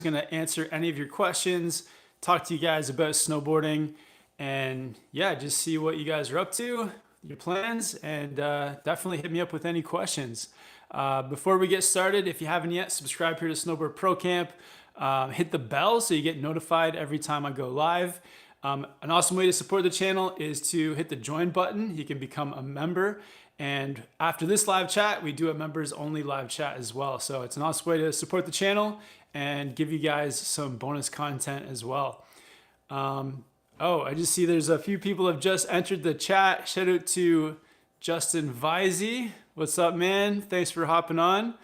going to answer any of your questions, talk to you guys about snowboarding, and yeah, just see what you guys are up to, your plans, and definitely hit me up with any questions. Before we get started, if you haven't yet, subscribe here to Snowboard Pro Camp. Hit the bell so you get notified every time I go live. An awesome way to support the channel is to hit the join button. You can become a member. And after this live chat, we do a members only live chat as well. So it's an awesome way to support the channel and give you guys some bonus content as well. Oh, I just see there's a few people have just entered the chat. Shout out to Justin Visey. What's up, man? Thanks for hopping on.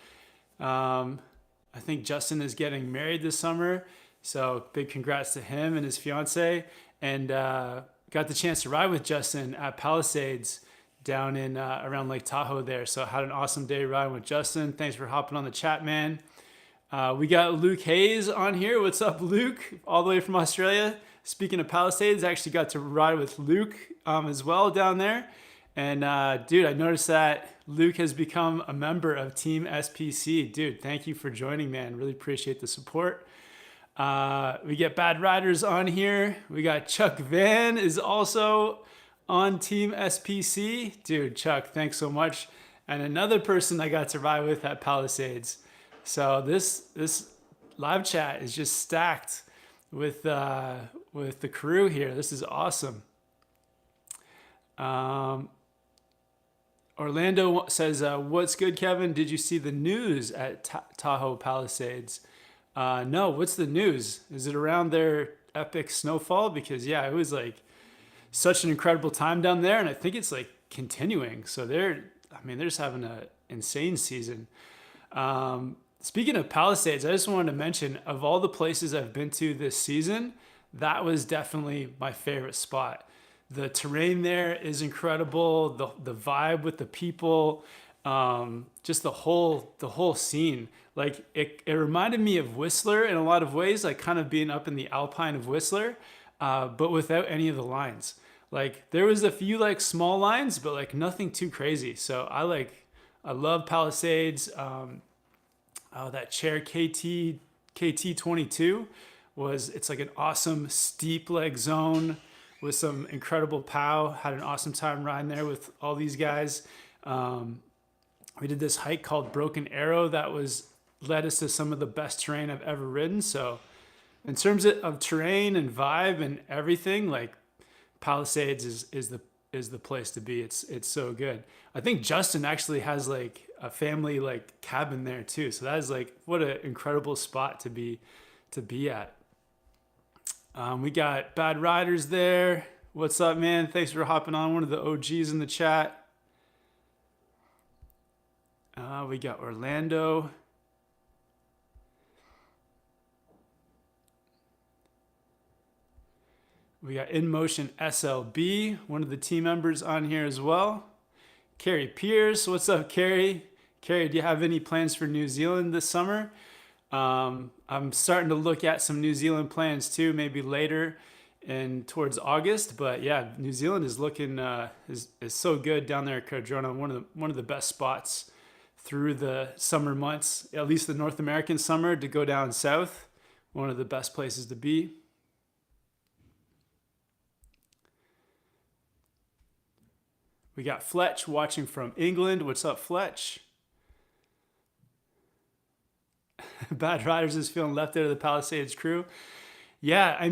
I think Justin is getting married this summer. So big congrats to him and his fiance. And got the chance to ride with Justin at Palisades down in around Lake Tahoe there. So I had an awesome day riding with Justin. Thanks for hopping on the chat, man. We got Luke Hayes on here. What's up, Luke? All the way from Australia. Speaking of Palisades, I actually got to ride with Luke as well down there. And dude, I noticed that Luke has become a member of Team SPC. Dude, thank you for joining, man. Really appreciate the support. We get Bad Riders on here. We got Chuck Van is also on Team SPC. Dude, Chuck, thanks so much. And another person I got to ride with at Palisades. So this live chat is just stacked with the crew here. This is awesome. Orlando says, what's good, Kevin? Did you see the news at Tahoe Palisades? No, what's the news? Is it around their epic snowfall? Because yeah, it was like such an incredible time down there, and I think it's like continuing. So they're just having an insane season. Speaking of Palisades, I just wanted to mention, of all the places I've been to this season, that was definitely my favorite spot. The terrain there is incredible. The vibe with the people, just the whole scene. Like it reminded me of Whistler in a lot of ways, like kind of being up in the Alpine of Whistler, but without any of the lines. Like there was a few like small lines, but like nothing too crazy. So I love Palisades. That chair KT22 it's like an awesome steep leg zone with some incredible pow. Had an awesome time riding there with all these guys. We did this hike called Broken Arrow that led us to some of the best terrain I've ever ridden. So in terms of terrain and vibe and everything, like Palisades is the place to be. It's so good. I think Justin actually has like a family like cabin there too. So that is like, what an incredible spot to be at. We got Bad Riders there. What's up, man? Thanks for hopping on. One of the OGs in the chat. We got Orlando. We got In Motion SLB, one of the team members on here as well. Carrie Pierce, what's up, Carrie? Carrie, do you have any plans for New Zealand this summer? I'm starting to look at some New Zealand plans too, maybe later and towards August. But yeah, New Zealand is looking is so good down there at Cardrona. One of the best spots through the summer months, at least the North American summer, to go down south. One of the best places to be. We got Fletch watching from England. What's up, Fletch? Bad Riders is feeling left out of the Palisades crew. Yeah, I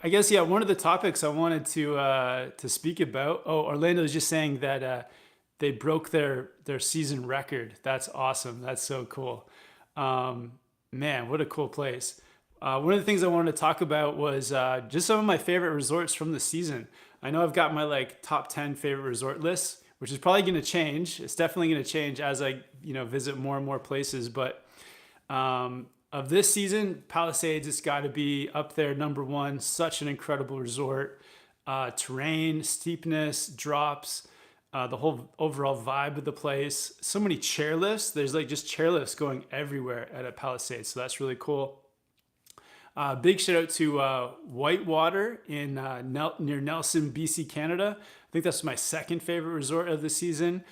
guess, one of the topics I wanted to speak about. Oh, Orlando is just saying that they broke their season record. That's awesome. That's so cool. Man, what a cool place. One of the things I wanted to talk about was just some of my favorite resorts from the season. I know I've got my like top 10 favorite resort lists, which is probably going to change. It's definitely going to change as I, visit more and more places. But of this season, Palisades has got to be up there, number one. Such an incredible resort. Terrain, steepness, drops, the whole overall vibe of the place. So many chairlifts. There's like just chairlifts going everywhere at a Palisades. So that's really cool. Big shout out to Whitewater in near Nelson, BC, Canada. I think that's my second favorite resort of the season.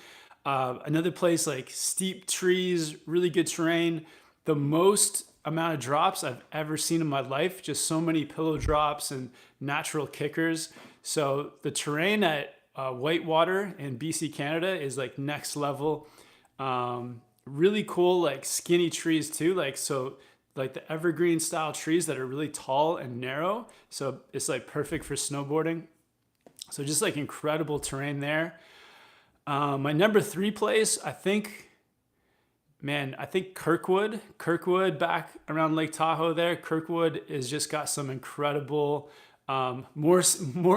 Another place like steep trees, really good terrain. The most amount of drops I've ever seen in my life. Just so many pillow drops and natural kickers. So the terrain at Whitewater in BC, Canada is like next level. Really cool, like skinny trees too. Like the evergreen style trees that are really tall and narrow. So it's like perfect for snowboarding. So just like incredible terrain there. My number 3 place, I think Kirkwood. Kirkwood back around Lake Tahoe there. Kirkwood has just got some incredible, more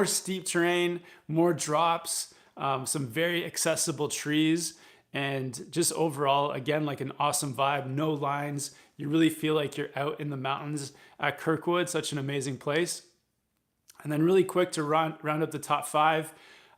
steep terrain, more drops, some very accessible trees, and just overall, again, like an awesome vibe, no lines. You really feel like you're out in the mountains at Kirkwood, such an amazing place. And then really quick to round up the top 5,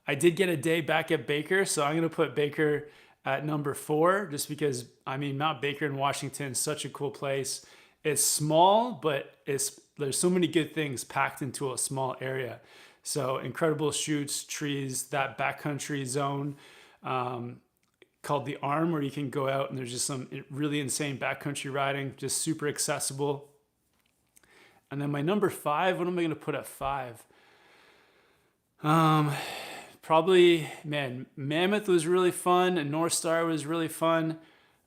I did get a day back at Baker, so I'm going to put Baker at number 4, just because, I mean, Mount Baker in Washington is such a cool place. It's small, but there's so many good things packed into a small area. So incredible chutes, trees, that backcountry zone called the Arm, where you can go out and there's just some really insane backcountry riding, just super accessible. And then my number 5, what am I going to put at 5? Probably, man, Mammoth was really fun and North Star was really fun.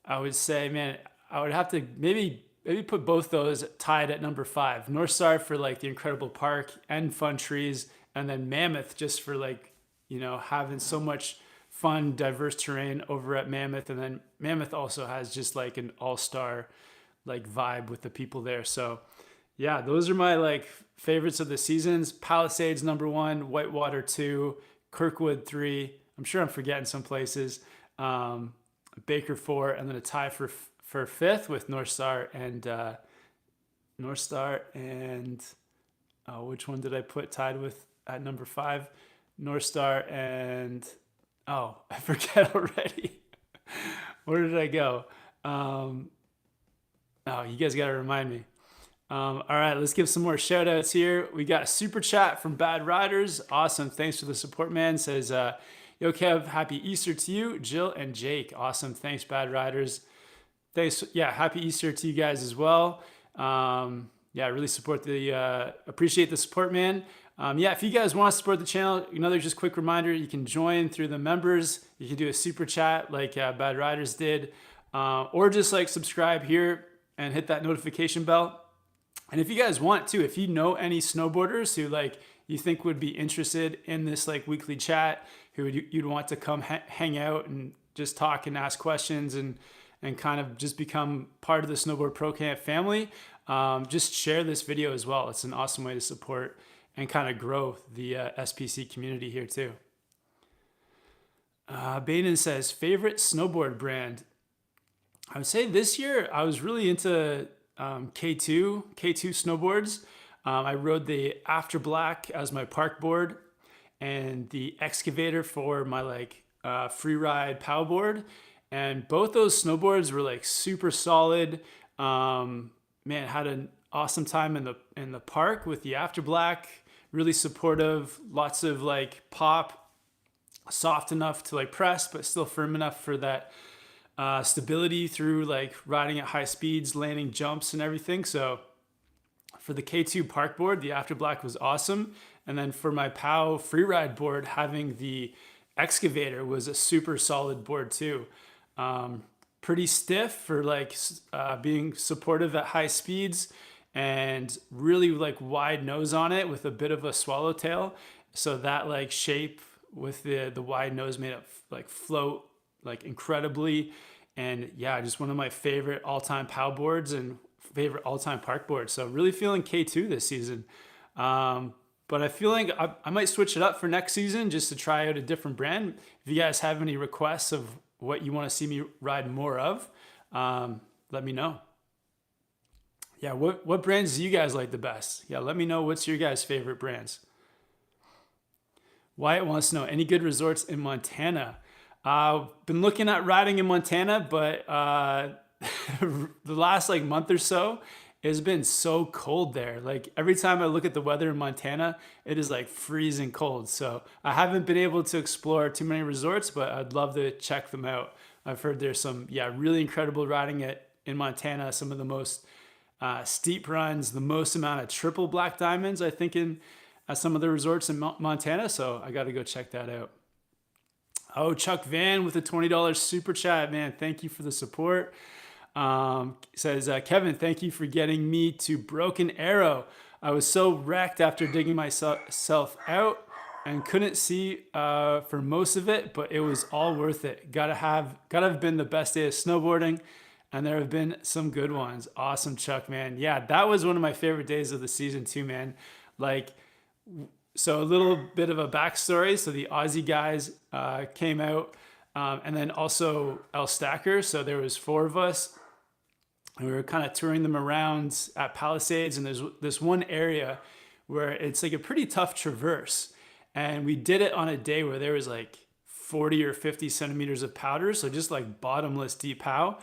I would say, man, I would have to maybe put both those tied at number 5. North Star for like the incredible park and fun trees, and then Mammoth just for like, having so much fun, diverse terrain over at Mammoth. And then Mammoth also has just like an all-star like vibe with the people there. So yeah, those are my like favorites of the seasons. Palisades number 1, Whitewater 2, Kirkwood 3. I'm sure I'm forgetting some places. Baker 4, and then a tie for 5th with North Star and which one did I put tied with at number 5? North Star and I forget already. Where did I go? You guys got to remind me. All right, let's give some more shout outs here. We got a super chat from Bad Riders. Awesome. Thanks for the support, man. Says, yo, Kev, happy Easter to you, Jill and Jake. Awesome. Thanks, Bad Riders. Thanks. Yeah, happy Easter to you guys as well. Really appreciate the support, man. If you guys want to support the channel, another just quick reminder, you can join through the members. You can do a super chat like Bad Riders did, or just like subscribe here and hit that notification bell. And if you guys want to, if you know any snowboarders who like you think would be interested in this like weekly chat, who you'd want to come hang out and just talk and ask questions and kind of just become part of the Snowboard Pro Camp family, just share this video as well. It's an awesome way to support and kind of grow the SPC community here too. Baden says, favorite snowboard brand? I would say this year I was really into K2 snowboards. I rode the After Black as my park board and the Excavator for my like free ride pow board. And both those snowboards were like super solid. Man, had an awesome time in the park with the After Black. Really supportive, lots of like pop, soft enough to like press, but still firm enough for that stability through like riding at high speeds, landing jumps and everything. So for the K2 park board, the After Black was awesome. And then for my POW freeride board, having the Excavator was a super solid board too. Pretty stiff for like being supportive at high speeds, and really like wide nose on it with a bit of a swallowtail. So that like shape with the wide nose made it like float like incredibly. And yeah, just one of my favorite all-time POW boards and favorite all-time park boards. So really feeling K2 this season. But I feel like I might switch it up for next season just to try out a different brand. If you guys have any requests of what you want to see me ride more of, let me know. Yeah, what brands do you guys like the best? Yeah, let me know what's your guys' favorite brands. Wyatt wants to know, any good resorts in Montana? Been looking at riding in Montana, but the last like month or so, it's been so cold there. Like every time I look at the weather in Montana, it is like freezing cold. So I haven't been able to explore too many resorts, but I'd love to check them out. I've heard there's some, really incredible riding in Montana, some of the most steep runs, the most amount of triple black diamonds, I think, in at some of the resorts in Montana. So I got to go check that out. Oh, Chuck Van with a $20 super chat, man. Thank you for the support. Says, Kevin, thank you for getting me to Broken Arrow. I was so wrecked after digging myself out and couldn't see for most of it, but it was all worth it. Gotta have been the best day of snowboarding, and there have been some good ones. Awesome, Chuck, man. Yeah, that was one of my favorite days of the season too, man. Like, so a little bit of a backstory. So the Aussie guys came out, and then also El Stacker. So there was 4 of us. And we were kind of touring them around at Palisades, and there's this one area where it's like a pretty tough traverse. And we did it on a day where there was like 40 or 50 centimeters of powder. So just like bottomless deep pow.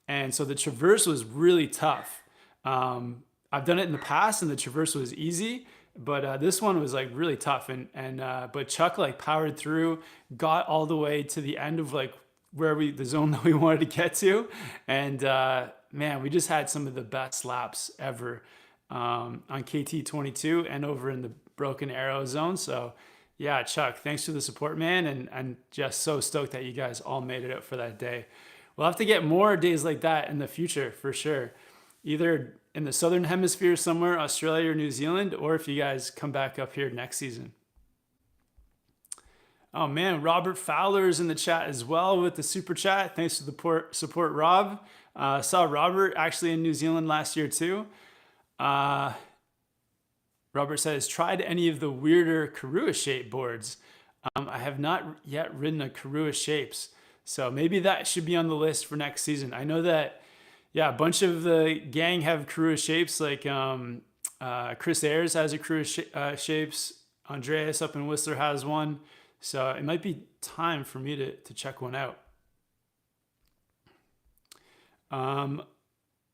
And so the traverse was really tough. I've done it in the past and the traverse was easy, but this one was like really tough. But Chuck like powered through, got all the way to the end of like the zone that we wanted to get to. And man, we just had some of the best laps ever on KT22 and over in the Broken Arrow zone. So yeah, Chuck, thanks for the support, man. And just so stoked that you guys all made it out for that day. We'll have to get more days like that in the future for sure. Either in the Southern Hemisphere somewhere, Australia or New Zealand, or if you guys come back up here next season. Oh man, Robert Fowler is in the chat as well with the super chat. Thanks for the support, Rob. Saw Robert actually in New Zealand last year too. Robert says, tried any of the weirder Karua shape boards? I have not yet ridden a Karua shapes. So maybe that should be on the list for next season. I know that, yeah, a bunch of the gang have Karua shapes. Like Chris Ayers has a Karua shapes. Andreas up in Whistler has one. So it might be time for me to check one out.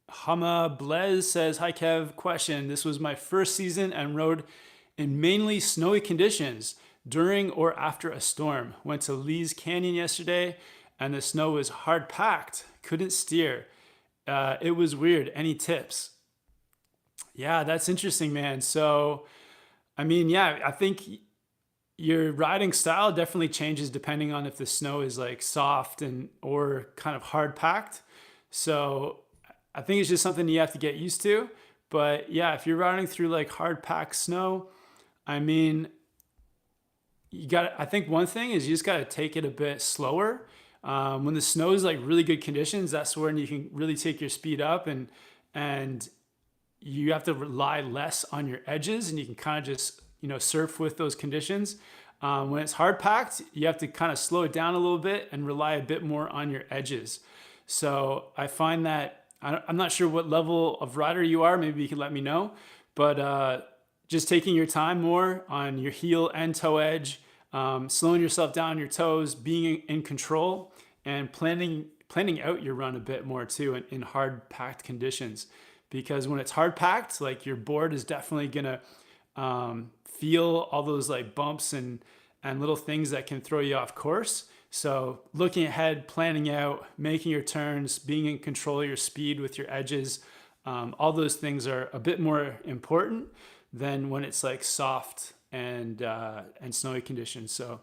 Hama Blez says, hi Kev, question. This was my first season and rode in mainly snowy conditions during or after a storm. Went to Lee's Canyon yesterday and the snow was hard packed. Couldn't steer. It was weird. Any tips? Yeah, that's interesting, man. So, I mean, yeah, I think your riding style definitely changes depending on if the snow is like soft or kind of hard packed. So I think it's just something you have to get used to. But yeah, if you're riding through like hard packed snow, I mean, I think one thing is you just got to take it a bit slower. When the snow is like really good conditions, that's when you can really take your speed up and you have to rely less on your edges and you can kind of just, surf with those conditions. When it's hard packed, you have to kind of slow it down a little bit and rely a bit more on your edges. So I find that, I'm not sure what level of rider you are, maybe you can let me know, but just taking your time more on your heel and toe edge, slowing yourself down on your toes, being in control, and planning out your run a bit more too in hard packed conditions. Because when it's hard packed, like your board is definitely gonna feel all those like bumps and little things that can throw you off course. So looking ahead, planning out, making your turns, being in control of your speed with your edges, all those things are a bit more important than when it's like soft and snowy conditions. So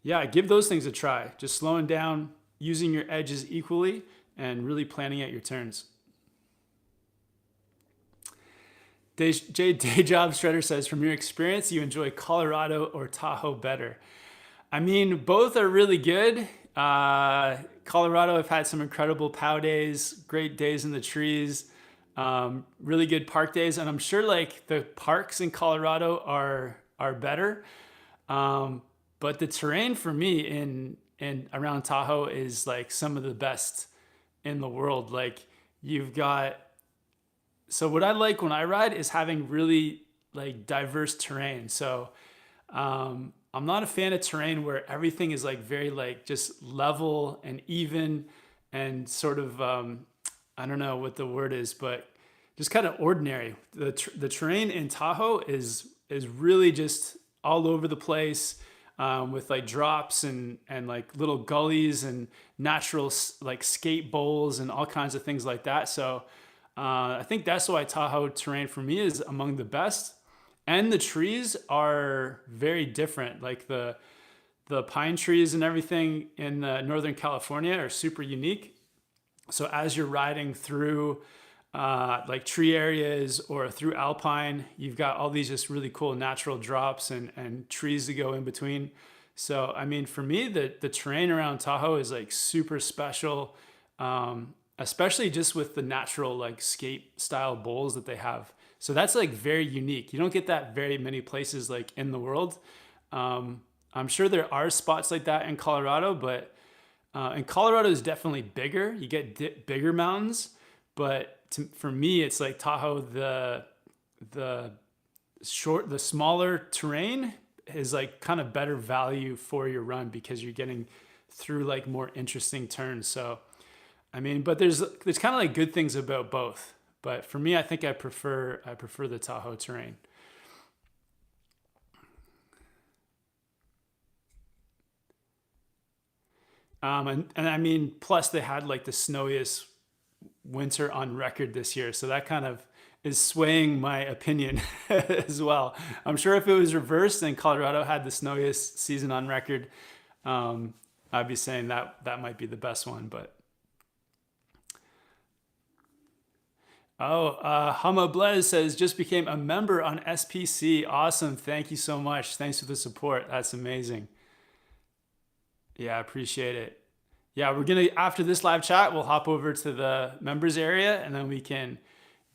yeah, give those things a try. Just slowing down, using your edges equally, and really planning out your turns. Day Job Shredder says, from your experience, you enjoy Colorado or Tahoe better? I mean, both are really good. Colorado, I've had some incredible POW days, great days in the trees, really good park days. And I'm sure like the parks in Colorado are better. But the terrain for me in around Tahoe is like some of the best in the world. Like so what I like when I ride is having really like diverse terrain. So, I'm not a fan of terrain where everything is like very like just level and even and sort of, I don't know what the word is, but just kind of ordinary. The terrain in Tahoe is really just all over the place, with like drops and like little gullies and natural like skate bowls and all kinds of things like that. So I think that's why Tahoe terrain for me is among the best. And the trees are very different. Like the pine trees and everything in Northern California are super unique. So as you're riding through like tree areas or through Alpine, you've got all these just really cool natural drops and trees to go in between. So, I mean, for me, the terrain around Tahoe is like super special, especially just with the natural like skate style bowls that they have. So that's like very unique. You don't get that very many places like in the world. I'm sure there are spots like that in Colorado, but and Colorado is definitely bigger. You get bigger mountains, but for me, it's like Tahoe. The the smaller terrain is like kind of better value for your run because you're getting through like more interesting turns. So I mean, but there's kind of like good things about both. But for me, I think I prefer the Tahoe terrain. And I mean, plus they had like the snowiest winter on record this year. So that kind of is swaying my opinion as well. I'm sure if it was reversed and Colorado had the snowiest season on record, um, I'd be saying that that might be the best one. But oh, Hama Blez says just became a member on SPC. Awesome. Thank you so much. Thanks for the support. That's amazing. Yeah, I appreciate it. Yeah, we're gonna after this live chat, we'll hop over to the members area and then we can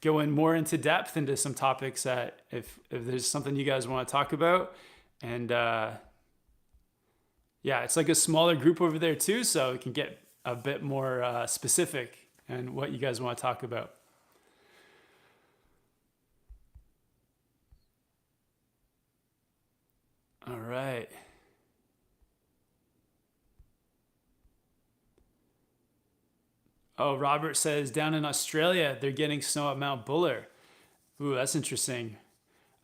go in more into depth into some topics that if there's something you guys want to talk about. And yeah, it's like a smaller group over there too, so we can get a bit more specific and what you guys want to talk about. All right. Oh, Robert says down in Australia they're getting snow at Mount Buller. Ooh, that's interesting.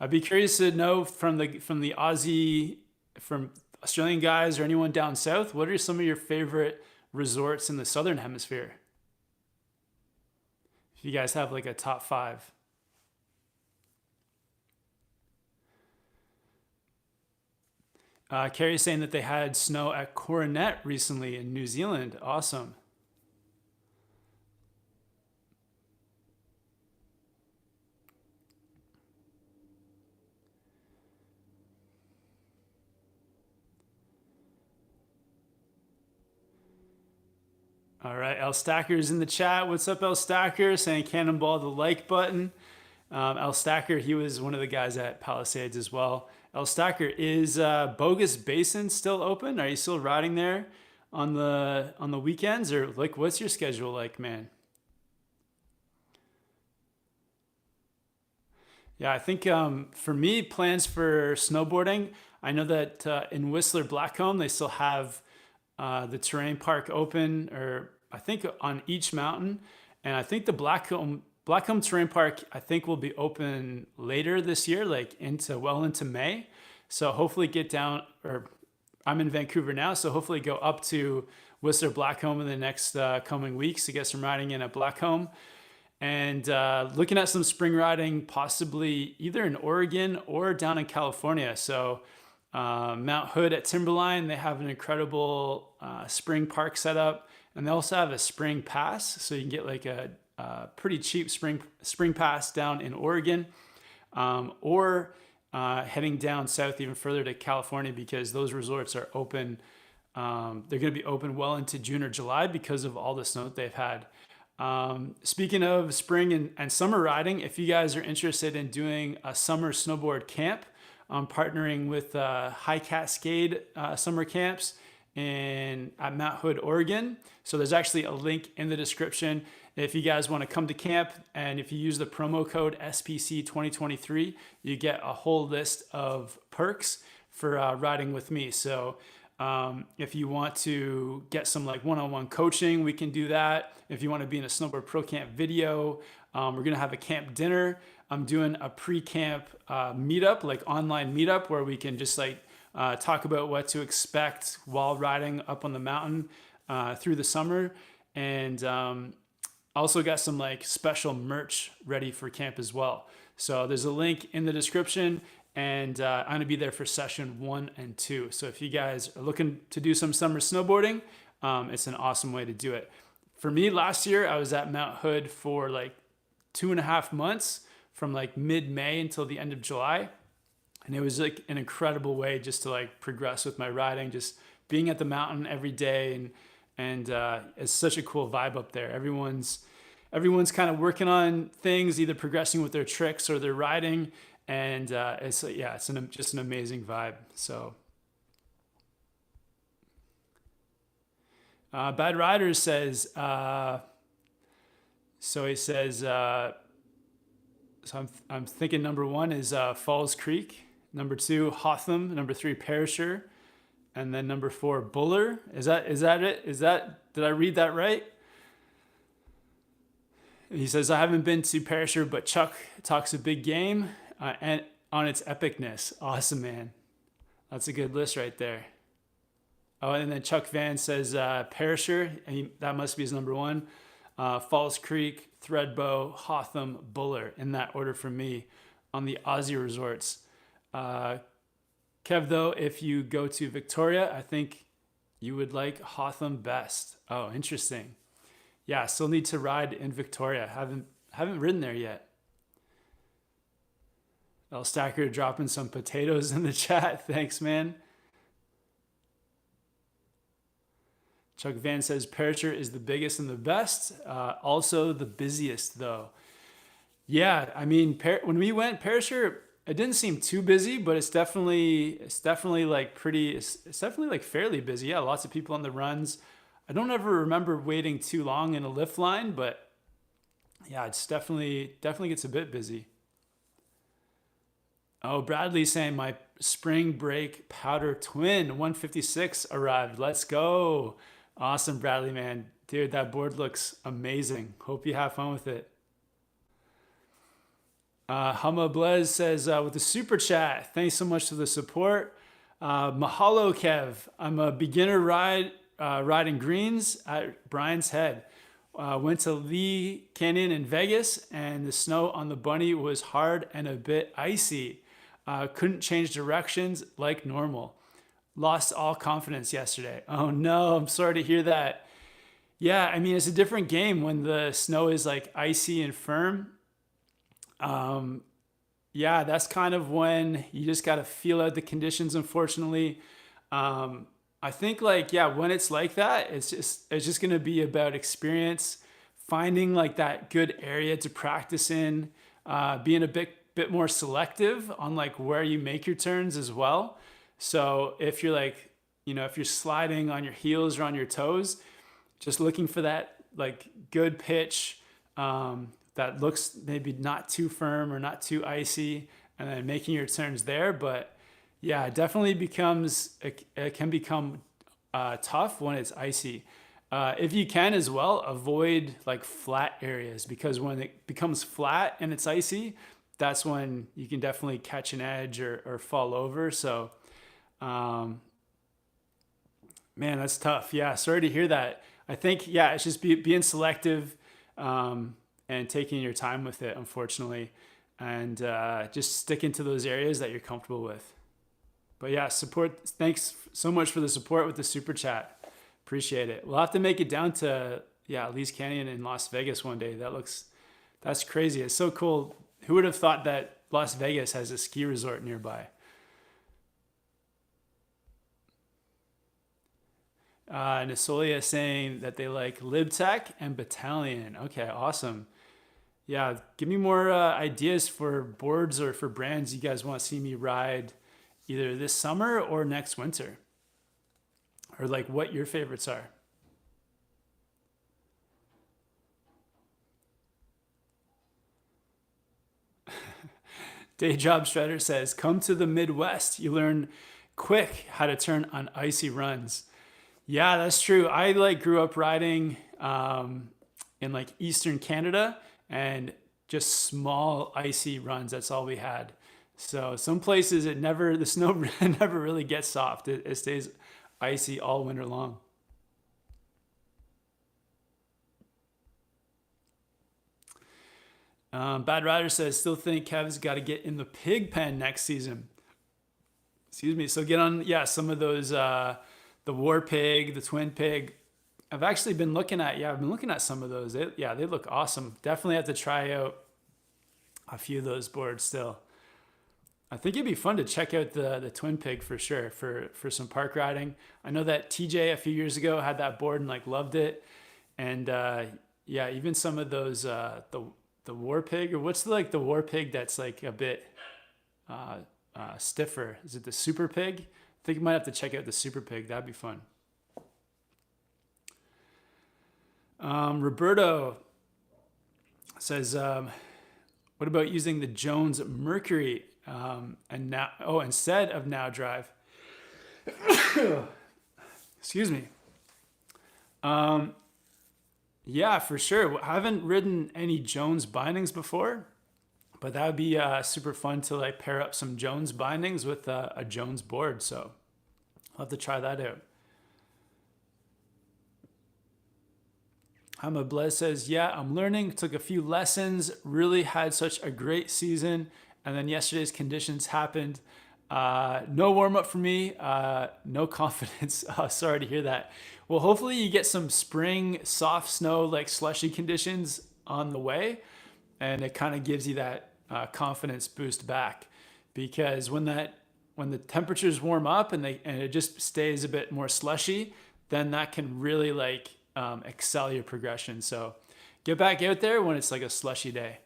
I'd be curious to know from the Aussie from Australian guys or anyone down south, what are some of your favorite resorts in the southern hemisphere? If you guys have like a top five. Carrie's saying that they had snow at Coronet recently in New Zealand. Awesome. All right, El Stacker's in the chat. What's up, El Stacker? Saying cannonball the like button. El Stacker, he was one of the guys at Palisades as well. El Stacker, is Bogus Basin still open? Are you still riding there on the weekends, or like what's your schedule like, man? Yeah, I think for me, plans for snowboarding. I know that in Whistler Blackcomb they still have the terrain park open, or I think on each mountain, and I think the Blackcomb Terrain Park I think will be open later this year, like into May. So hopefully get down, or I'm in Vancouver now, so hopefully go up to Whistler Blackcomb in the next coming weeks to get some riding in at Blackcomb. And looking at some spring riding, possibly either in Oregon or down in California. So Mount Hood at Timberline, they have an incredible spring park setup, and they also have a spring pass, so you can get like a pretty cheap spring pass down in Oregon, or heading down south even further to California because those resorts are open. They're going to be open well into June or July because of all the snow that they've had. Speaking of spring and summer riding, if you guys are interested in doing a summer snowboard camp, I'm partnering with High Cascade summer camps at Mount Hood, Oregon. So there's actually a link in the description if you guys want to come to camp, and if you use the promo code SPC 2023, you get a whole list of perks for riding with me. So if you want to get some like one-on-one coaching, we can do that. If you want to be in a Snowboard Pro Camp video, we're gonna have a camp dinner. I'm doing a pre-camp meetup, like online meetup, where we can just like talk about what to expect while riding up on the mountain through the summer. And Also got some like special merch ready for camp as well. So there's a link in the description, and I'm gonna be there for session 1 and 2. So if you guys are looking to do some summer snowboarding, it's an awesome way to do it. For me, last year I was at Mount Hood for like 2.5 months, from like mid-May until the end of July. And it was like an incredible way just to like progress with my riding, just being at the mountain every day. And it's such a cool vibe up there. Everyone's kind of working on things, either progressing with their tricks or their riding. And it's just an amazing vibe. So Bad Riders says, so he says, so I'm thinking number 1 is Falls Creek, number 2 Hotham, number 3 Perisher, and then number 4 Buller. Is that it? Did I read that right? He says, I haven't been to Perisher, but Chuck talks a big game and on its epicness. Awesome, man. That's a good list right there. Oh, and then Chuck Van says Perisher, and that must be his number 1. Falls Creek, Threadbow, Hotham, Buller, in that order for me on the Aussie resorts. Kev, though, if you go to Victoria, I think you would like Hotham best. Oh, interesting. Yeah, still need to ride in Victoria. Haven't ridden there yet. El Stacker dropping some potatoes in the chat. Thanks, man. Chuck Van says Perisher is the biggest and the best. Also the busiest, though. Yeah, I mean, when we went Perisher, it didn't seem too busy, but it's definitely like it's definitely like fairly busy. Yeah, lots of people on the runs. I don't ever remember waiting too long in a lift line, but yeah, it's definitely gets a bit busy. Oh, Bradley's saying my spring break powder twin 156 arrived. Let's go. Awesome, Bradley, man. Dude, that board looks amazing. Hope you have fun with it. Hama Blez says, with the super chat, thanks so much for the support. Mahalo, Kev. I'm a beginner riding greens at Brian's Head. Went to Lee Canyon in Vegas, and the snow on the bunny was hard and a bit icy. Couldn't change directions like normal. Lost all confidence yesterday. Oh no, I'm sorry to hear that. Yeah, I mean, it's a different game when the snow is like icy and firm. Yeah, that's kind of when you just got to feel out the conditions, unfortunately. I think like, yeah, when it's like that, it's just going to be about experience, finding like that good area to practice in, being a bit more selective on like where you make your turns as well. So if you're like, if you're sliding on your heels or on your toes, just looking for that like good pitch, that looks maybe not too firm or not too icy, and then making your turns there. But yeah, it definitely it can become tough when it's icy. If you can as well, avoid like flat areas, because when it becomes flat and it's icy, that's when you can definitely catch an edge or fall over. So, man, that's tough. Yeah, sorry to hear that. I think, yeah, it's just being selective and taking your time with it, unfortunately, and just sticking to those areas that you're comfortable with. But yeah, thanks so much for the support with the super chat. Appreciate it. We'll have to make it down to, Lee's Canyon in Las Vegas one day. That's crazy. It's so cool. Who would have thought that Las Vegas has a ski resort nearby? Nasolia saying that they like LibTech and Battalion. Okay, awesome. Yeah, give me more ideas for boards or for brands you guys want to see me ride either this summer or next winter, or like what your favorites are. Day Job Shredder says, come to the Midwest. You learn quick how to turn on icy runs. Yeah, that's true. I like grew up riding in like Eastern Canada, and just small icy runs. That's all we had. So some places the snow never really gets soft. It stays icy all winter long. Bad Rider says, still think Kev's got to get in the pig pen next season. Excuse me. So get on, yeah, some of those, the war pig, the twin pig. I've actually been looking at, I've been looking at some of those. They look awesome. Definitely have to try out a few of those boards still. I think it'd be fun to check out the twin pig for sure for some park riding. I know that TJ a few years ago had that board and like loved it. And yeah, even some of those the war pig, or what's the war pig that's like a bit stiffer? Is it the super pig? I think you might have to check out the super pig. That'd be fun. Roberto says, what about using the Jones Mercury and now? Oh, instead of Now Drive. Excuse me. Yeah, for sure. I haven't ridden any Jones bindings before, but that would be super fun to like pair up some Jones bindings with a Jones board. So I'll have to try that out. Hama Blez says, yeah, I'm learning. Took a few lessons. Really had such a great season. And then yesterday's conditions happened. No warm up for me. No confidence. Sorry to hear that. Well, hopefully you get some spring soft snow, like slushy conditions on the way. And it kind of gives you that confidence boost back. Because when the temperatures warm up and it just stays a bit more slushy, then that can really like excel your progression. So get back out there when it's like a slushy day.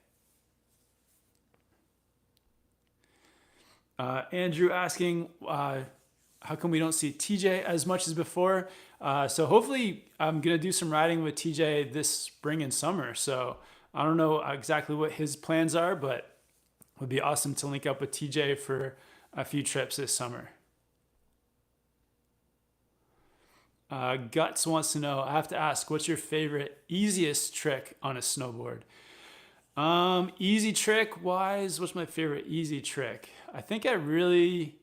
Andrew asking, how come we don't see TJ as much as before? So hopefully I'm going to do some riding with TJ this spring and summer. So I don't know exactly what his plans are, but it would be awesome to link up with TJ for a few trips this summer. Guts wants to know, I have to ask, what's your favorite, easiest trick on a snowboard? Easy trick wise, what's my favorite easy trick? I think I really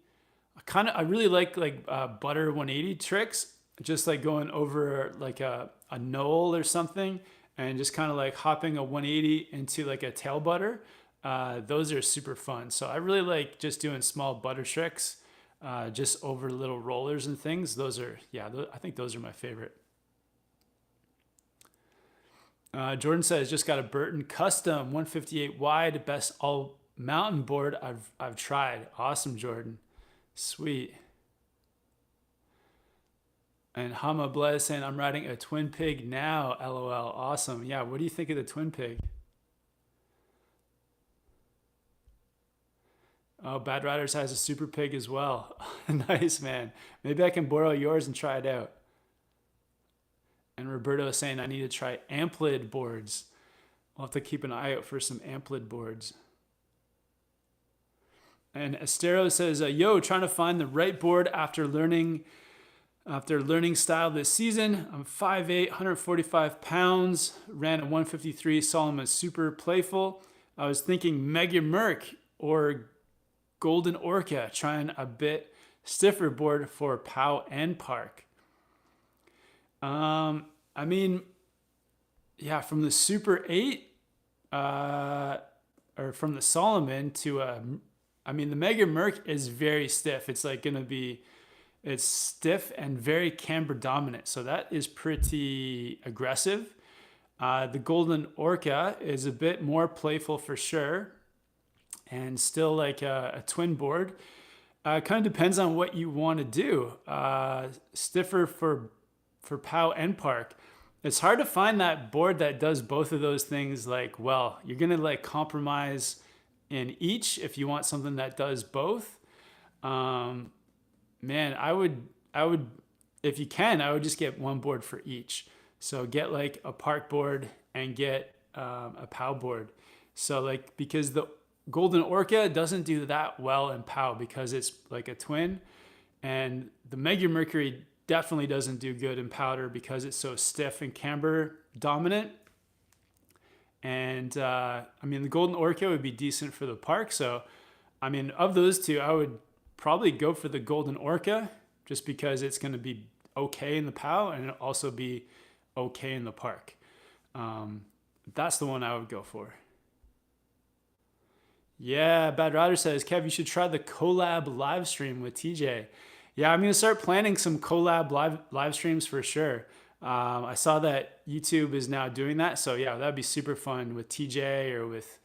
like butter 180 tricks, just like going over like a knoll or something and just kind of like hopping a 180 into like a tail butter. Those are super fun. So I really like just doing small butter tricks, just over little rollers and things. I think those are my favorite. Jordan says, just got a Burton Custom 158 wide, best all mountain board I've tried. Awesome, Jordan. Sweet. And Hama Blez saying, I'm riding a twin pig now, LOL. Awesome. Yeah, what do you think of the twin pig? Oh, Bad Riders has a super pig as well. Nice, man. Maybe I can borrow yours and try it out. And Roberto is saying I need to try Amplid boards. I'll have to keep an eye out for some Amplid boards. And Estero says, yo, trying to find the right board after learning style this season. I'm 5'8", 145 pounds, ran a 153 Solomon Super Playful. I was thinking Mega Merc or Golden Orca, trying a bit stiffer board for POW and Park. I mean, yeah, from the Super 8 or from the Solomon to the Mega Merc is very stiff. It's like it's stiff and very camber dominant. So that is pretty aggressive. The Golden Orca is a bit more playful for sure, and still like a twin board. Kind of depends on what you want to do. Stiffer for POW and Park. It's hard to find that board that does both of those things like well. You're gonna like compromise in each if you want something that does both. Man, I would if you can, I would just get one board for each. So get like a Park board and get a POW board. So like, because the Golden Orca doesn't do that well in POW because it's like a twin, and the Mega Mercury definitely doesn't do good in powder because it's so stiff and camber dominant. And the Golden Orca would be decent for the Park. So, of those two, I would probably go for the Golden Orca just because it's going to be okay in the POW and it'll also be okay in the Park. That's the one I would go for. Yeah, Bad Rider says, Kev, you should try the collab live stream with TJ. Yeah, I'm gonna start planning some collab live streams for sure. I saw that YouTube is now doing that, so yeah, that'd be super fun with TJ or with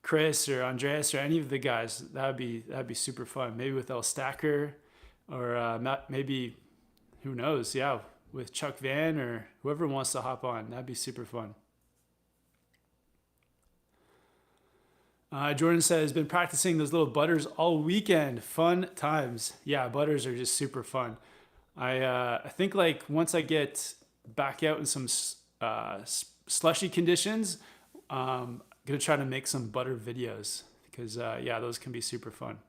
Chris or Andreas or any of the guys. That'd be super fun. Maybe with El Stacker or maybe who knows? Yeah, with Chuck Van or whoever wants to hop on. That'd be super fun. Jordan says, been practicing those little butters all weekend. Fun times. Yeah, butters are just super fun. I think like once I get back out in some slushy conditions, I'm gonna try to make some butter videos because yeah, those can be super fun.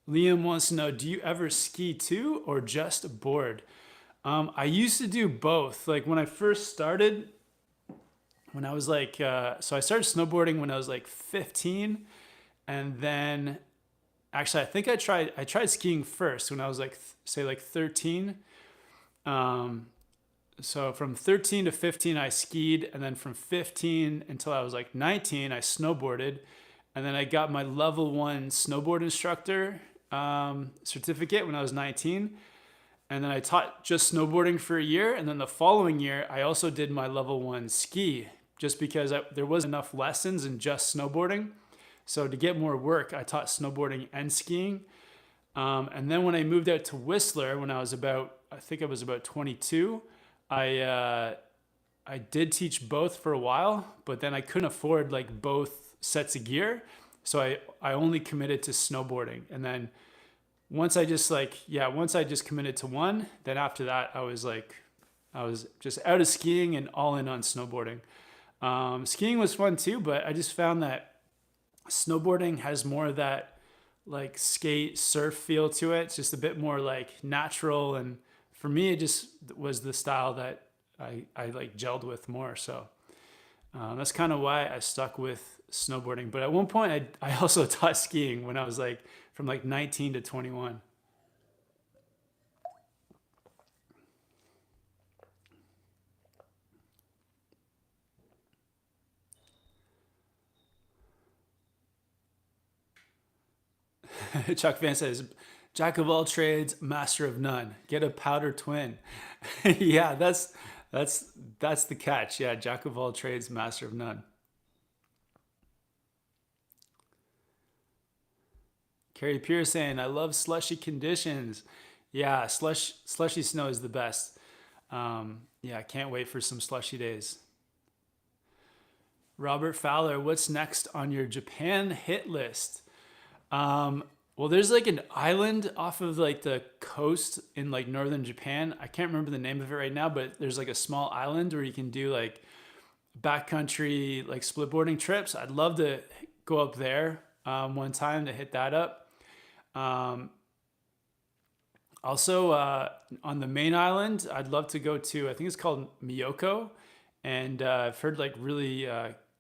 Liam wants to know, do you ever ski too or just board? I used to do both. Like when I first started, when I was like, so I started snowboarding when I was like 15, and then actually I tried skiing first when I was like say like 13. Um, so from 13 to 15 I skied, and then from 15 until I was like 19 I snowboarded, and then I got my level 1 snowboard instructor certificate when I was 19. And then I taught just snowboarding for a year. And then the following year, I also did my level 1 ski just because there wasn't enough lessons in just snowboarding. So to get more work, I taught snowboarding and skiing. And then when I moved out to Whistler, when I was I think I was about 22, I did teach both for a while, but then I couldn't afford like both sets of gear. So I only committed to snowboarding. And then once I just committed to one, then after that I was just out of skiing and all in on snowboarding. Skiing was fun too, but I just found that snowboarding has more of that like skate surf feel to it. It's just a bit more like natural, and for me it just was the style that I like gelled with more. So that's kind of why I stuck with snowboarding. But at one point I also taught skiing when I was like from like 19 to 21. Chuck Van says, "Jack of all trades, master of none. Get a powder twin." Yeah, that's the catch. Yeah, Jack of all trades, master of none. Carrie Pierce saying, "I love slushy conditions." Yeah, slushy snow is the best. Yeah, I can't wait for some slushy days. Robert Fowler, what's next on your Japan hit list? Um, well, there's like an island off of like the coast in like northern Japan. I can't remember the name of it right now, but there's like a small island where you can do like backcountry like splitboarding trips. I'd love to go up there one time to hit that up. Um, Also, on the main island, I'd love to go to. I think it's called Miyoko, and I've heard like really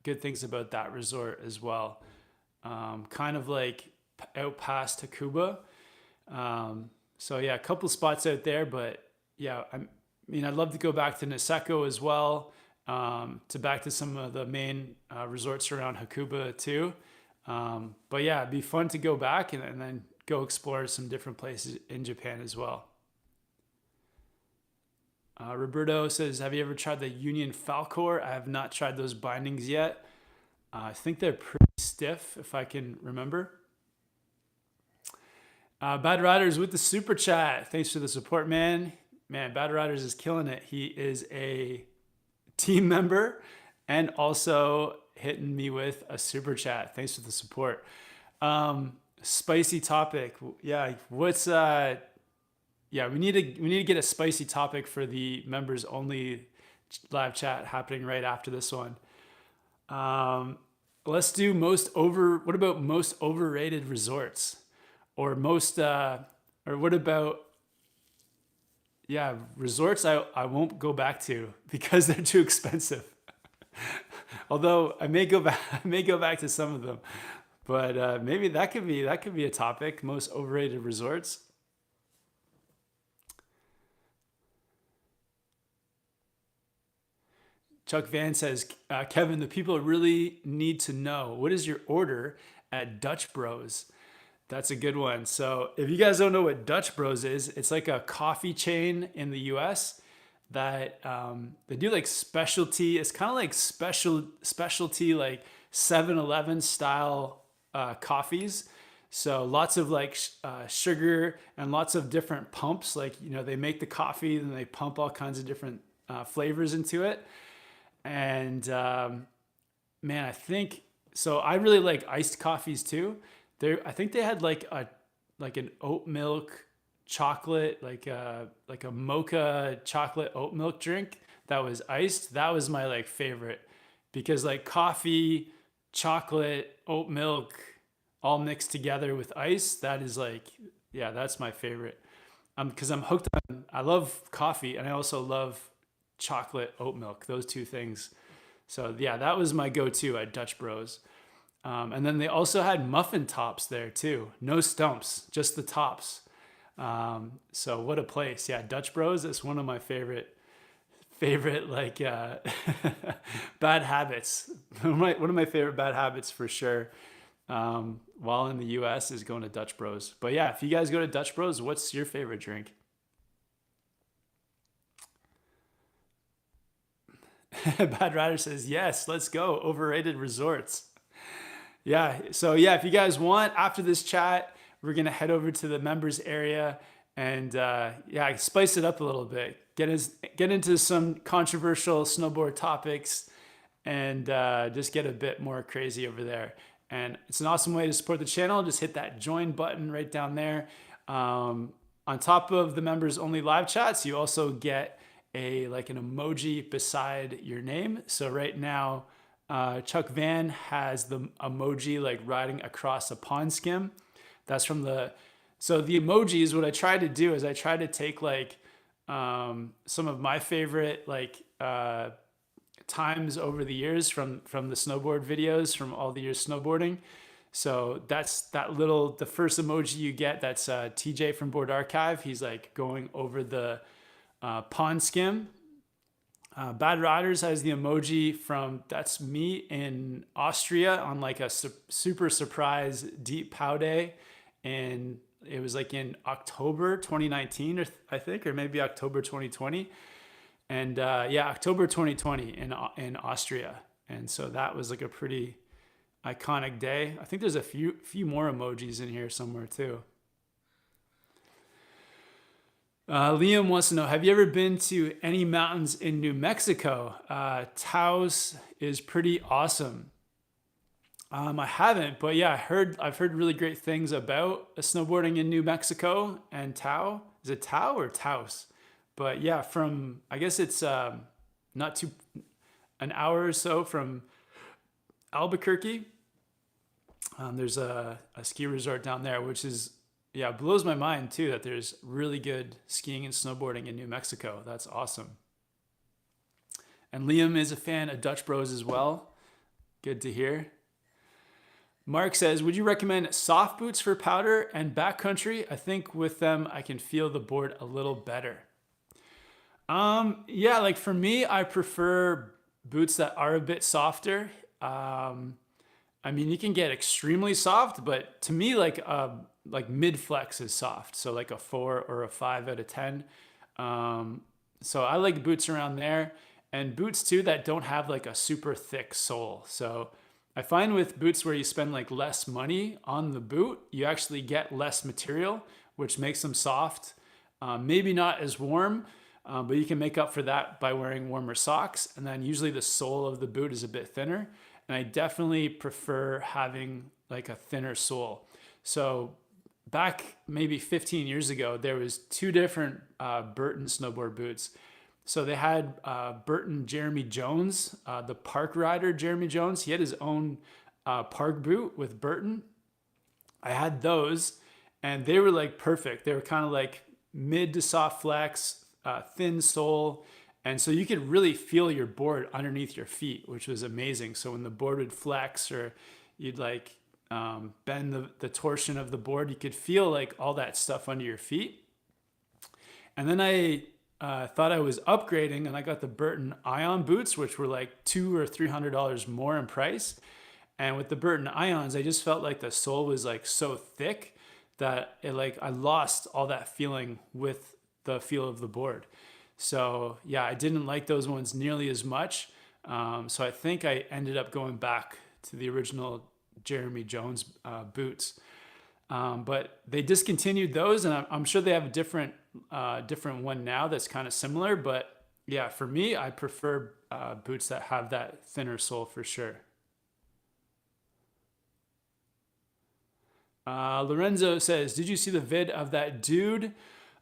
good things about that resort as well. Kind of like out past Takuba. So yeah, a couple spots out there, but yeah, I mean, I'd love to go back to Niseko as well, to back to some of the main resorts around Hakuba too. But yeah, it'd be fun to go back and then go explore some different places in Japan as well. Roberto says, have you ever tried the Union Falcor? I have not tried those bindings yet. I think they're pretty stiff, if I can remember. Bad Riders with the super chat. Thanks for the support, man. Man, Bad Riders is killing it. He is a team member and also hitting me with a super chat. Thanks for the support. Spicy topic. Yeah, we need to get a spicy topic for the members only live chat happening right after this one. Let's do what about most overrated resorts? Or what about, yeah, resorts I won't go back to because they're too expensive. Although I may go back, I may go back to some of them, but maybe that could be a topic. Most overrated resorts. Chuck Van says, Kevin, the people really need to know, what is your order at Dutch Bros? That's a good one. So if you guys don't know what Dutch Bros is, it's like a coffee chain in the US that they do like specialty. It's kind of like specialty like 7-Eleven style coffees. So lots of like sugar and lots of different pumps. Like, you know, they make the coffee and they pump all kinds of different flavors into it. And man, I think so. I really like iced coffees too. I think they had like an oat milk chocolate, like a mocha chocolate oat milk drink that was iced. That was my like favorite because like coffee, chocolate, oat milk, all mixed together with ice. That is like, yeah, that's my favorite. Because I'm hooked on. I love coffee and I also love chocolate oat milk. Those two things. So yeah, that was my go-to at Dutch Bros. And then they also had muffin tops there too. No stumps, just the tops. So what a place. Yeah, Dutch Bros is one of my favorite like bad habits. One of my favorite bad habits for sure. While in the US is going to Dutch Bros. But yeah, if you guys go to Dutch Bros, what's your favorite drink? Bad Rider says, yes, let's go. Overrated resorts. Yeah. So yeah, if you guys want, after this chat, we're gonna head over to the members area and yeah, spice it up a little bit. Get into some controversial snowboard topics and just get a bit more crazy over there. And it's an awesome way to support the channel. Just hit that join button right down there. On top of the members only live chats, you also get like an emoji beside your name. So right now, Chuck Van has the emoji like riding across a pond skim. That's from so the emojis, what I try to do is I try to take like some of my favorite like times over the years from the snowboard videos from all the years snowboarding. So that's the first emoji you get. That's TJ from Board Archive. He's like going over the pond skim. Bad Riders has the emoji that's me in Austria on like a super surprise deep pow day. And it was like in October 2019, I think, or maybe October 2020. And yeah, October 2020 in Austria. And so that was like a pretty iconic day. I think there's a few more emojis in here somewhere too. Liam wants to know, have you ever been to any mountains in New Mexico? Taos is pretty awesome. I haven't, but yeah, I've heard really great things about snowboarding in New Mexico and Taos. Is it Taos or Taos? But yeah, I guess it's not too an hour or so from Albuquerque. There's a ski resort down there, which is, yeah, blows my mind too that there's really good skiing and snowboarding in New Mexico. That's awesome. And Liam is a fan of Dutch Bros as well. Good to hear. Mark says, would you recommend soft boots for powder and backcountry? I think with them, I can feel the board a little better. Yeah, like for me, I prefer boots that are a bit softer. I mean, you can get extremely soft, but to me, like mid flex is soft. So like a 4 or a 5 out of 10. So I like boots around there, and boots too that don't have like a super thick sole. So I find with boots where you spend like less money on the boot, you actually get less material, which makes them soft. Maybe not as warm, but you can make up for that by wearing warmer socks. And then usually the sole of the boot is a bit thinner. And I definitely prefer having like a thinner sole. So back maybe 15 years ago, there was 2 different Burton snowboard boots. So they had Burton Jeremy Jones, the park rider Jeremy Jones. He had his own park boot with Burton. I had those, and they were like perfect. They were kind of like mid to soft flex, thin sole. And so you could really feel your board underneath your feet, which was amazing. So when the board would flex or you'd like bend the torsion of the board, you could feel like all that stuff under your feet. And then I thought I was upgrading, and I got the Burton Ion boots, which were like $200 or $300 more in price. And with the Burton Ions, I just felt like the sole was like so thick that it like I lost all that feeling with the feel of the board. So yeah, I didn't like those ones nearly as much. So I think I ended up going back to the original Jeremy Jones boots. But they discontinued those, and I'm sure they have a different one now that's kind of similar. But yeah, for me, I prefer boots that have that thinner sole for sure. Lorenzo says, "Did you see the vid of that dude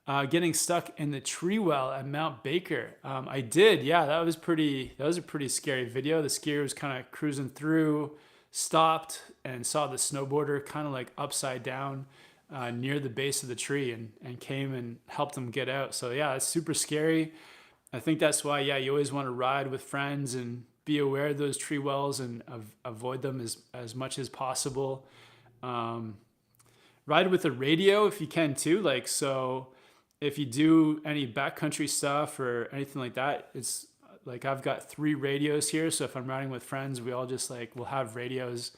getting stuck in the tree well at Mount Baker?" I did. Yeah, that was pretty. That was a pretty scary video. The skier was kind of cruising through, stopped, and saw the snowboarder kind of like upside down near the base of the tree, and came and helped him get out. So yeah, it's super scary. I think that's why, yeah, you always want to ride with friends and be aware of those tree wells and avoid them as much as possible. Ride with a radio if you can too. Like, so if you do any backcountry stuff or anything like that, it's like I've got 3 radios here. So if I'm riding with friends, we all just like, we'll have radios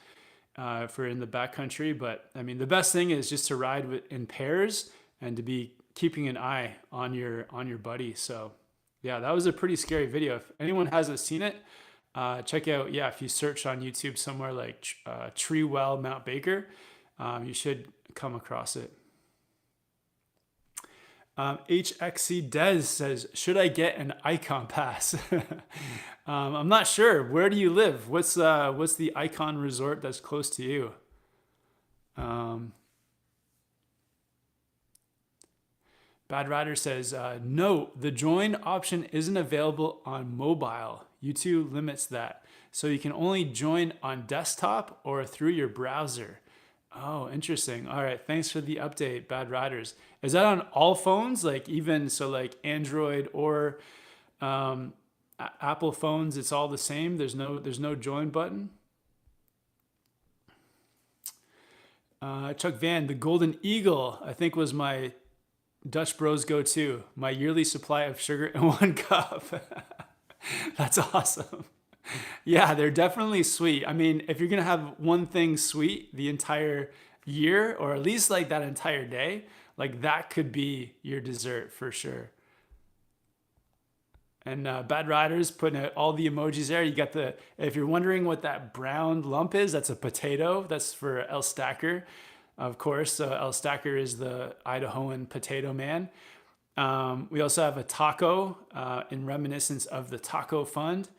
if we're in the backcountry. But I mean, the best thing is just to ride in pairs and to be keeping an eye on your buddy. So yeah, that was a pretty scary video. If anyone hasn't seen it, check out, yeah, if you search on YouTube somewhere like Tree Well Mount Baker, you should come across it. HXC Des says, "Should I get an Icon pass?" I'm not sure. Where do you live? What's the Icon resort that's close to you? Bad Rider says, "No, the join option isn't available on mobile. YouTube limits that. So you can only join on desktop or through your browser." Oh, interesting. All right. Thanks for the update, Bad Riders. Is that on all phones? Like even so like Android or Apple phones, it's all the same. There's no join button. Chuck Van, the Golden Eagle, I think was my Dutch Bros go-to. My yearly supply of sugar in 1 cup. That's awesome. Yeah, they're definitely sweet. I mean, if you're gonna have one thing sweet the entire year, or at least like that entire day, like that could be your dessert for sure. And Bad Riders putting out all the emojis there. You got if you're wondering what that brown lump is, that's a potato. That's for El Stacker, of course. El Stacker is the Idahoan potato man. We also have a taco in reminiscence of the Taco Fund.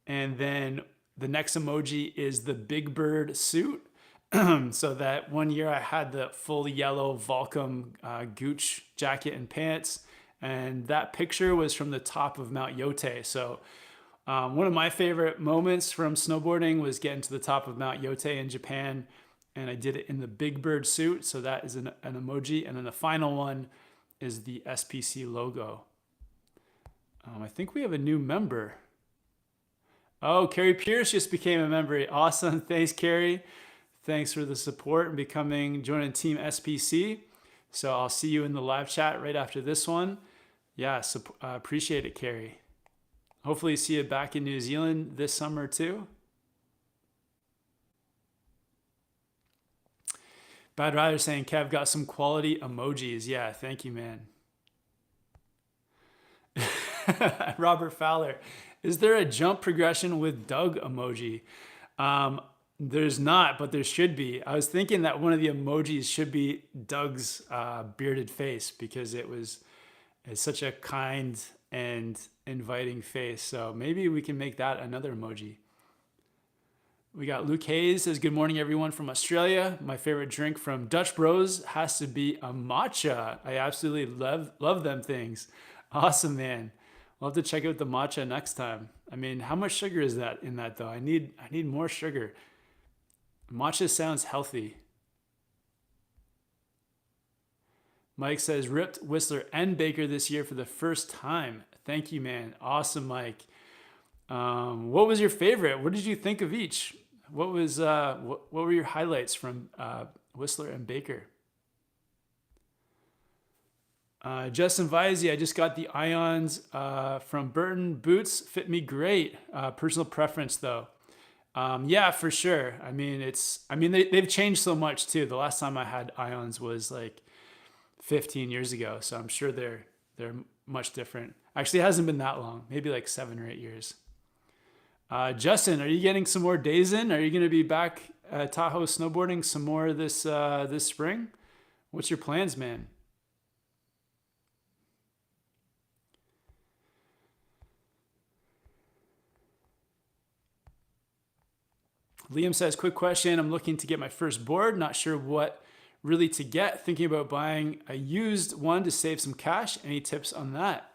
And then the next emoji is the Big Bird suit. So that one year I had the full yellow Volcom Gooch jacket and pants. And that picture was from the top of Mount Yote. So one of my favorite moments from snowboarding was getting to the top of Mount Yote in Japan. And I did it in the Big Bird suit. So that is an emoji. And then the final one is the SPC logo. I think we have a new member. Oh, Carrie Pierce just became a member. Awesome. Thanks, Carrie. Thanks for the support and joining Team SPC. So I'll see you in the live chat right after this one. Yeah, appreciate it, Carrie. Hopefully see you back in New Zealand this summer too. Bad Rider saying, "Kev got some quality emojis." Yeah, thank you, man. Robert Fowler, is there a jump progression with Doug emoji? There's not, but there should be. I was thinking that one of the emojis should be Doug's bearded face because it's such a kind and inviting face. So maybe we can make that another emoji. We got Luke Hayes says, "Good morning, everyone from Australia. My favorite drink from Dutch Bros has to be a matcha. I absolutely love them things." Awesome, man. We'll have to check out the matcha next time. I mean, how much sugar is that in that though? I need more sugar. Matcha sounds healthy. Mike says, "Ripped Whistler and Baker this year for the first time." Thank you, man. Awesome, Mike. What was your favorite? What did you think of each? What were your highlights from Whistler and Baker? Justin Visey, I just got the Ions from Burton. Boots fit me great. Personal preference though. Yeah, for sure. I mean, they've changed so much too. The last time I had Ions was like 15 years ago, so I'm sure they're much different. Actually, it hasn't been that long. Maybe like 7 or 8 years. Justin, are you getting some more days in? Are you going to be back at Tahoe snowboarding some more this spring? What's your plans, man? Liam says, quick question. I'm looking to get my first board. Not sure what really to get. Thinking about buying a used one to save some cash. Any tips on that?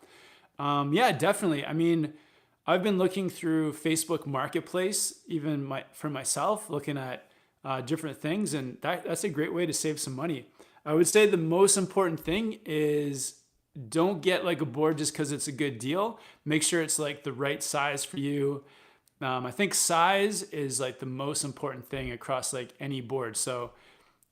Yeah, definitely. I mean, I've been looking through Facebook Marketplace, even for myself, looking at different things, and that's a great way to save some money. I would say the most important thing is don't get like a board just because it's a good deal. Make sure it's like the right size for you. I think size is like the most important thing across like any board. So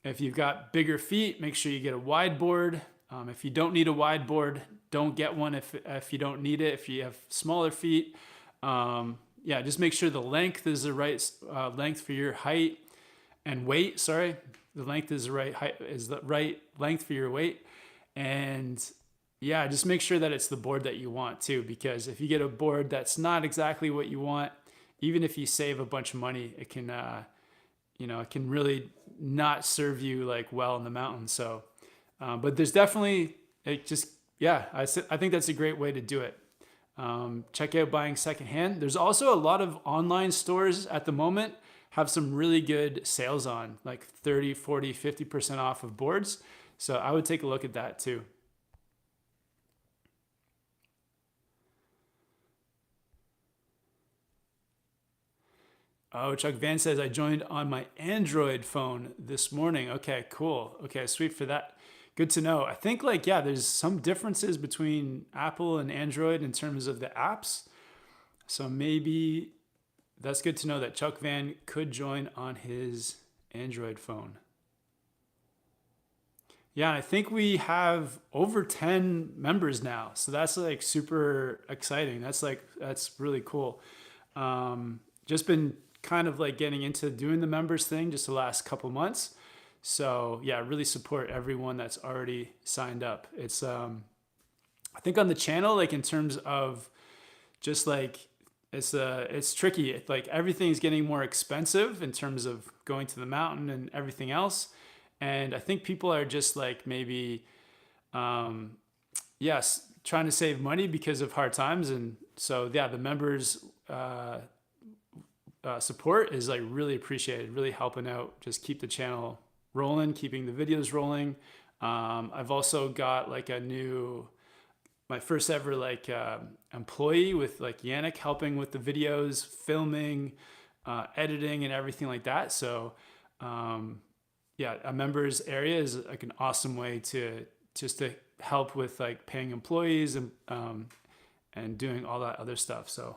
if you've got bigger feet, make sure you get a wide board. If you don't need a wide board, don't get one if you don't need it. If you have smaller feet, yeah, just make sure the length is the right length for your height and weight. Sorry, the length is the right height, is the right length for your weight. And yeah, just make sure that it's the board that you want too, because if you get a board that's not exactly what you want, even if you save a bunch of money, it can, it can really not serve you like well in the mountains. So, but there's definitely, yeah, I think that's a great way to do it. Check out buying secondhand. There's also a lot of online stores at the moment have some really good sales on, like 30, 40, 50% off of boards. So I would take a look at that too. Oh, Chuck Van says, I joined on my Android phone this morning. Okay, cool. Okay, sweet for that. Good to know. I think like, yeah, there's some differences between Apple and Android in terms of the apps. So maybe that's good to know that Chuck Van could join on his Android phone. Yeah, I think we have over 10 members now. So that's like super exciting. That's really cool. Just been kind of like getting into doing the members thing just the last couple months. So yeah, really support everyone that's already signed up. It's I think on the channel, like in terms of just like it's tricky. Like everything's getting more expensive in terms of going to the mountain and everything else. And I think people are just like maybe yes, trying to save money because of hard times. And so yeah, the members support is like really appreciated, really helping out, just keep the channel rolling, keeping the videos rolling. I've also got like my first ever like employee with like Yannick helping with the videos, filming, editing and everything like that. So yeah, a members area is like an awesome way to help with like paying employees and doing all that other stuff. So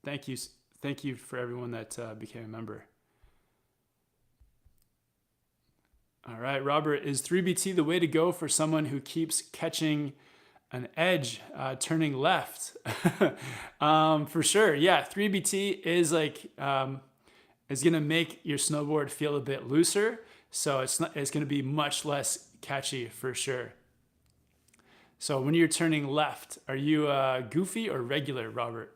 thank you for everyone that became a member. All right, Robert, is 3BT the way to go for someone who keeps catching an edge, turning left? For sure, yeah. 3BT is like is gonna make your snowboard feel a bit looser, so it's gonna be much less catchy for sure. So when you're turning left, are you goofy or regular, Robert?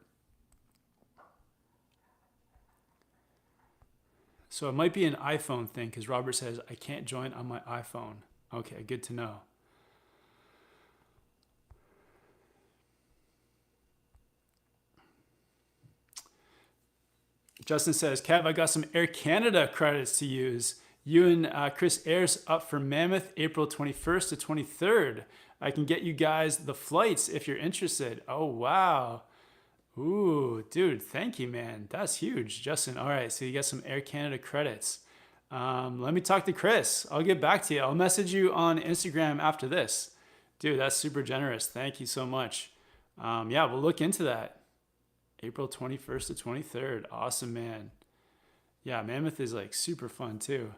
So it might be an iPhone thing because Robert says, I can't join on my iPhone. Okay, good to know. Justin says, Kev, I got some Air Canada credits to use. You and Chris Ayers up for Mammoth, April 21st to 23rd. I can get you guys the flights if you're interested. Oh, wow. Ooh, dude, thank you, man. That's huge, Justin. All right, so you got some Air Canada credits. Let me talk to Chris. I'll get back to you. I'll message you on Instagram after this. Dude, that's super generous. Thank you so much. Yeah, we'll look into that. April 21st to 23rd. Awesome, man. Yeah, Mammoth is like super fun too.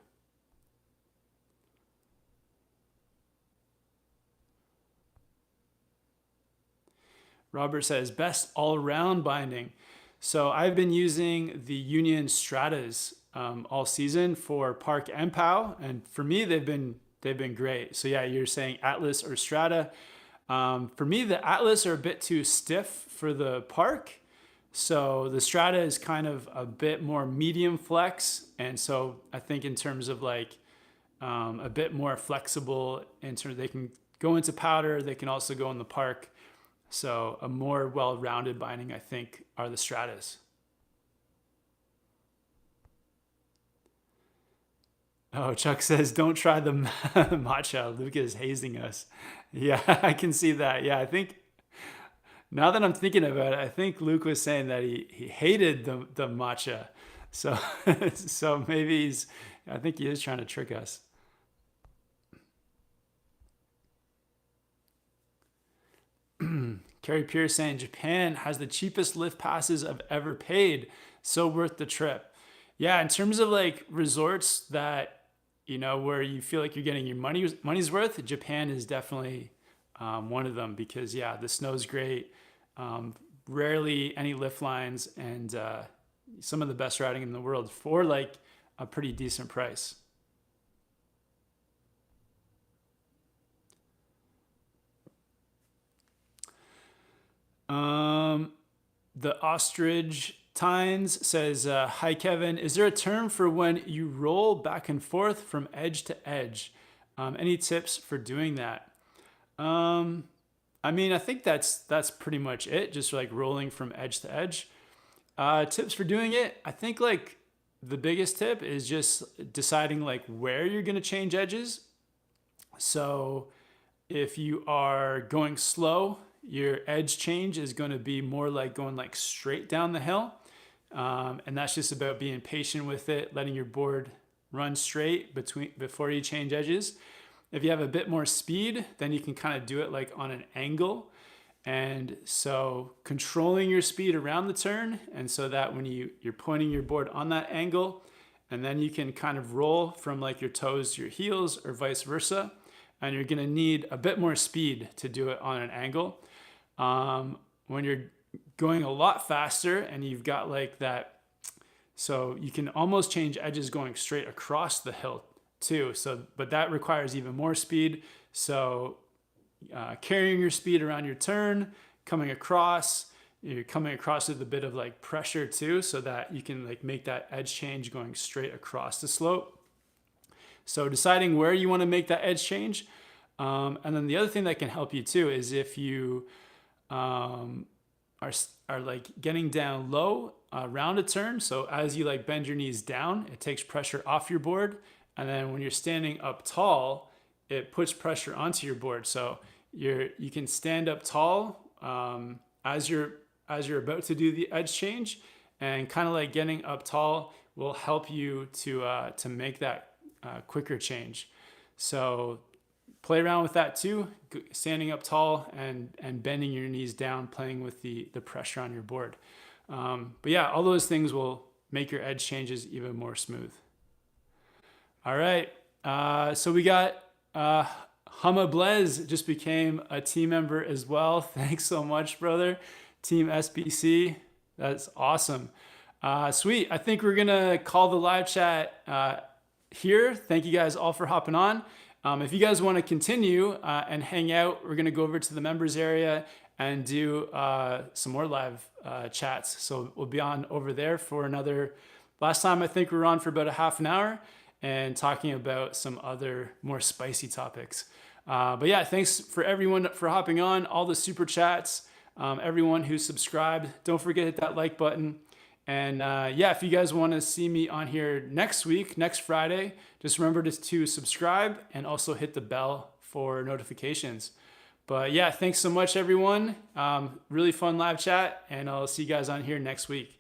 Robert says best all-around binding. So I've been using the Union Stratas all season for Park and POW, and for me they've been great. So yeah, you're saying Atlas or Strata. For me, the Atlas are a bit too stiff for the Park. So the Strata is kind of a bit more medium flex. And so I think in terms of like a bit more flexible in terms they can go into powder, they can also go in the Park. So a more well-rounded binding, I think, are the Stratas. Oh, Chuck says, don't try the matcha. Luke is hazing us. Yeah, I can see that. Yeah, I think now that I'm thinking about it, I think Luke was saying that he hated the matcha. So so maybe I think he is trying to trick us. Carrie Pierce saying Japan has the cheapest lift passes I've ever paid. So worth the trip. Yeah, in terms of like resorts that, where you feel like you're getting your money's worth, Japan is definitely one of them because yeah, the snow's great. Rarely any lift lines and some of the best routing in the world for like a pretty decent price. The Ostrich Tines says, hi Kevin, is there a term for when you roll back and forth from edge to edge? Any tips for doing that? I mean, I think that's pretty much it, just like rolling from edge to edge. Tips for doing it, I think like the biggest tip is just deciding like where you're going to change edges. So if you are going slow, your edge change is going to be more like going like straight down the hill. And that's just about being patient with it, letting your board run straight before you change edges. If you have a bit more speed, then you can kind of do it like on an angle. And so controlling your speed around the turn. And so that when you're pointing your board on that angle, and then you can kind of roll from like your toes to your heels or vice versa. And you're gonna need a bit more speed to do it on an angle. When you're going a lot faster and you've got like that, so you can almost change edges going straight across the hill too. So, but that requires even more speed. So carrying your speed around your turn, you're coming across with a bit of like pressure too, so that you can like make that edge change going straight across the slope. So deciding where you want to make that edge change. And then the other thing that can help you too is if you are like getting down low around a turn. So as you like bend your knees down, it takes pressure off your board. And then when you're standing up tall, it puts pressure onto your board. So you can stand up tall as you're about to do the edge change, and kind of like getting up tall will help you to make that quicker change. So play around with that too, standing up tall and bending your knees down, playing with the pressure on your board. But yeah, all those things will make your edge changes even more smooth. All right, so we got Hama Blez just became a team member as well. Thanks so much, brother. Team SBC, that's awesome. Sweet, I think we're gonna call the live chat here. Thank you guys all for hopping on. If you guys want to continue and hang out, we're going to go over to the members area and do some more live chats. So we'll be on over there for another, last time I think we were on for about a half an hour and talking about some other more spicy topics. But yeah, thanks for everyone for hopping on, all the super chats, everyone who subscribed. Don't forget to hit that like button. And yeah, if you guys want to see me on here next week, next Friday, just remember to subscribe and also hit the bell for notifications. But yeah, thanks so much, everyone. Really fun live chat, and I'll see you guys on here next week.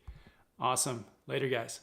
Awesome. Later, guys.